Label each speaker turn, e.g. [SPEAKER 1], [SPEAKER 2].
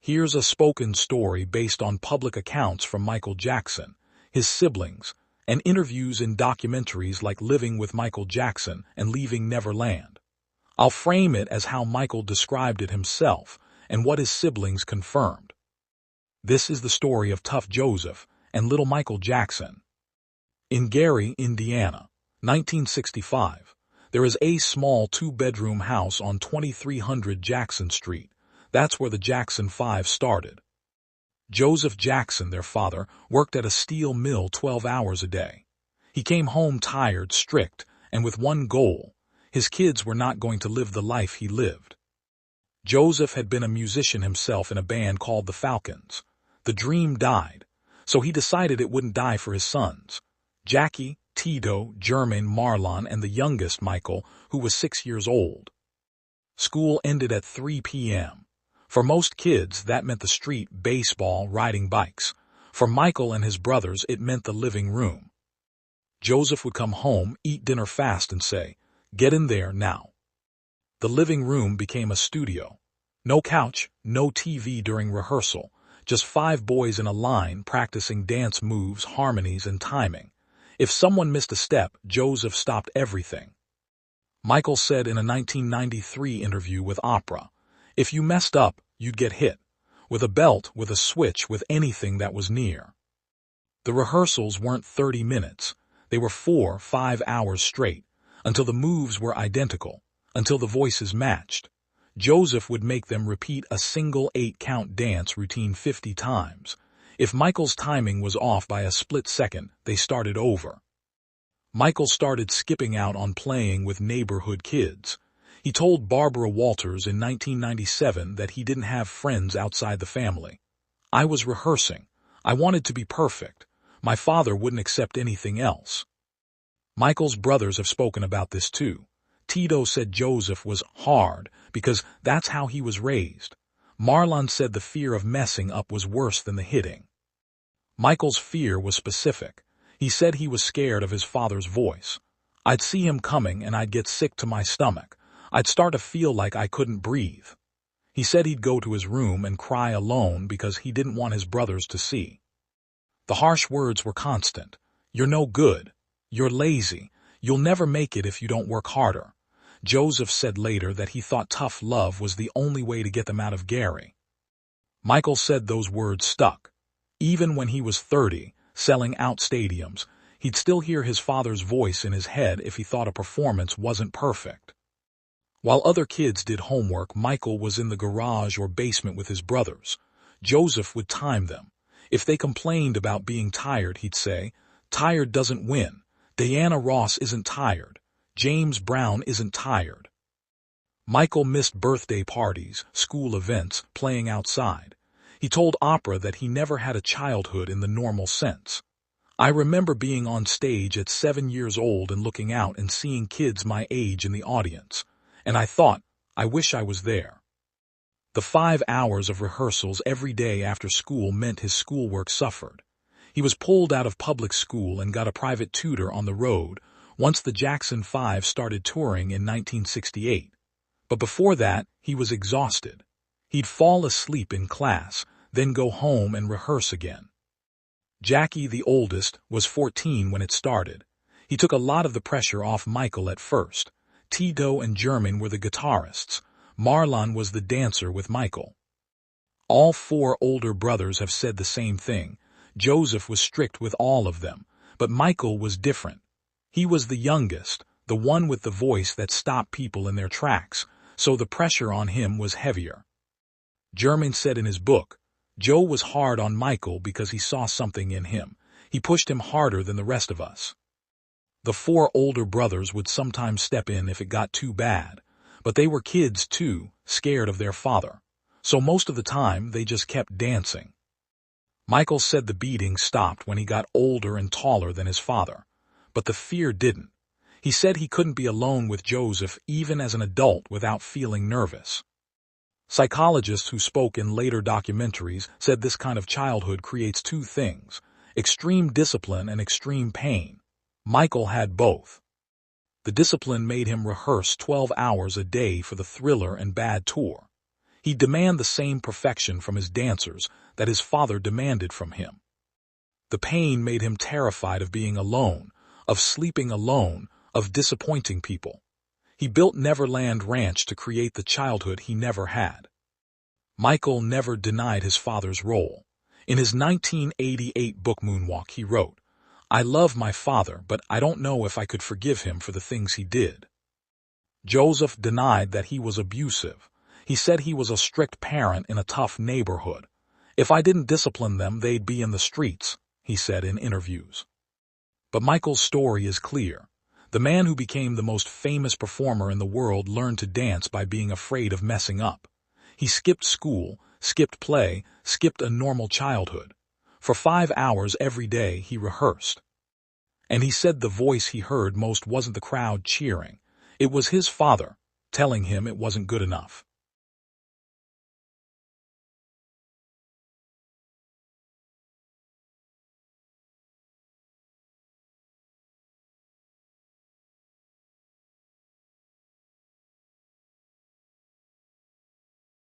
[SPEAKER 1] Here's a spoken story based on public accounts from Michael Jackson, his siblings, and interviews in documentaries like Living with Michael Jackson and Leaving Neverland. I'll frame it as how Michael described it himself and what his siblings confirmed. This is the story of Tough Joseph and Little Michael Jackson. In Gary, Indiana, 1965, there is a small two-bedroom house on 2300 Jackson Street. That's where the Jackson 5 started. Joseph Jackson, their father, worked at a steel mill 12 hours a day. He came home tired, strict, and with one goal: his kids were not going to live the life he lived. Joseph had been a musician himself in a band called the Falcons. The dream died, so he decided it wouldn't die for his sons, Jackie, Tito, Jermaine, Marlon, and the youngest, Michael, who was 6 years old. School ended at 3 p.m. For most kids, that meant the street, baseball, riding bikes. For Michael and his brothers, it meant the living room. Joseph would come home, eat dinner fast, and say, "Get in there now." The living room became a studio. No couch, no TV during rehearsal, just 5 boys in a line practicing dance moves, harmonies, and timing. If someone missed a step, Joseph stopped everything. Michael said in a 1993 interview with Oprah, "If you messed up, you'd get hit. With a belt, with a switch, with anything that was near." The rehearsals weren't 30 minutes. They were 4-5 hours straight, until the moves were identical, until the voices matched. Joseph would make them repeat a single 8-count dance routine 50 times. If Michael's timing was off by a split second, they started over. Michael started skipping out on playing with neighborhood kids. He told Barbara Walters in 1997 that he didn't have friends outside the family. "I was rehearsing. I wanted to be perfect. My father wouldn't accept anything else." Michael's brothers have spoken about this too. Tito said Joseph was hard because that's how he was raised. Marlon said the fear of messing up was worse than the hitting. Michael's fear was specific. He said he was scared of his father's voice. "I'd see him coming and I'd get sick to my stomach. I'd start to feel like I couldn't breathe." He said he'd go to his room and cry alone because he didn't want his brothers to see. The harsh words were constant. "You're no good. You're lazy. You'll never make it if you don't work harder." Joseph said later that he thought tough love was the only way to get them out of Gary. Michael said those words stuck. Even when he was 30, selling out stadiums, he'd still hear his father's voice in his head if he thought a performance wasn't perfect. While other kids did homework, Michael was in the garage or basement with his brothers. Joseph would time them. If they complained about being tired, he'd say, "Tired doesn't win. Diana Ross isn't tired. James Brown isn't tired." Michael missed birthday parties, school events, playing outside. He told Oprah that he never had a childhood in the normal sense. "I remember being on stage at 7 years old and looking out and seeing kids my age in the audience. And I thought, I wish I was there." The 5 hours of rehearsals every day after school meant his schoolwork suffered. He was pulled out of public school and got a private tutor on the road once the Jackson 5 started touring in 1968. But before that, he was exhausted. He'd fall asleep in class, then go home and rehearse again. Jackie, the oldest, was 14 when it started. He took a lot of the pressure off Michael at first. Tito and Jermaine were the guitarists. Marlon was the dancer with Michael. All 4 older brothers have said the same thing. Joseph was strict with all of them, but Michael was different. He was the youngest, the one with the voice that stopped people in their tracks, so the pressure on him was heavier. Jermaine said in his book, "Joe was hard on Michael because he saw something in him. He pushed him harder than the rest of us." The 4 older brothers would sometimes step in if it got too bad, but they were kids too, scared of their father. So most of the time, they just kept dancing. Michael said the beating stopped when he got older and taller than his father, but the fear didn't. He said he couldn't be alone with Joseph even as an adult without feeling nervous. Psychologists who spoke in later documentaries said this kind of childhood creates 2 things: extreme discipline and extreme pain. Michael had both. The discipline made him rehearse 12 hours a day for the Thriller and Bad tour. He'd demand the same perfection from his dancers that his father demanded from him. The pain made him terrified of being alone, of sleeping alone, of disappointing people. He built Neverland Ranch to create the childhood he never had. Micheal never denied his father's role. In his 1988 book Moonwalk, he wrote, "I love my father, but I don't know if I could forgive him for the things he did." Joseph denied that he was abusive. He said he was a strict parent in a tough neighborhood. "If I didn't discipline them, they'd be in the streets," he said in interviews. But Micheal's story is clear. The man who became the most famous performer in the world learned to dance by being afraid of messing up. He skipped school, skipped play, skipped a normal childhood. For 5 hours every day he rehearsed. And he said the voice he heard most wasn't the crowd cheering. It was his father, telling him it wasn't good enough.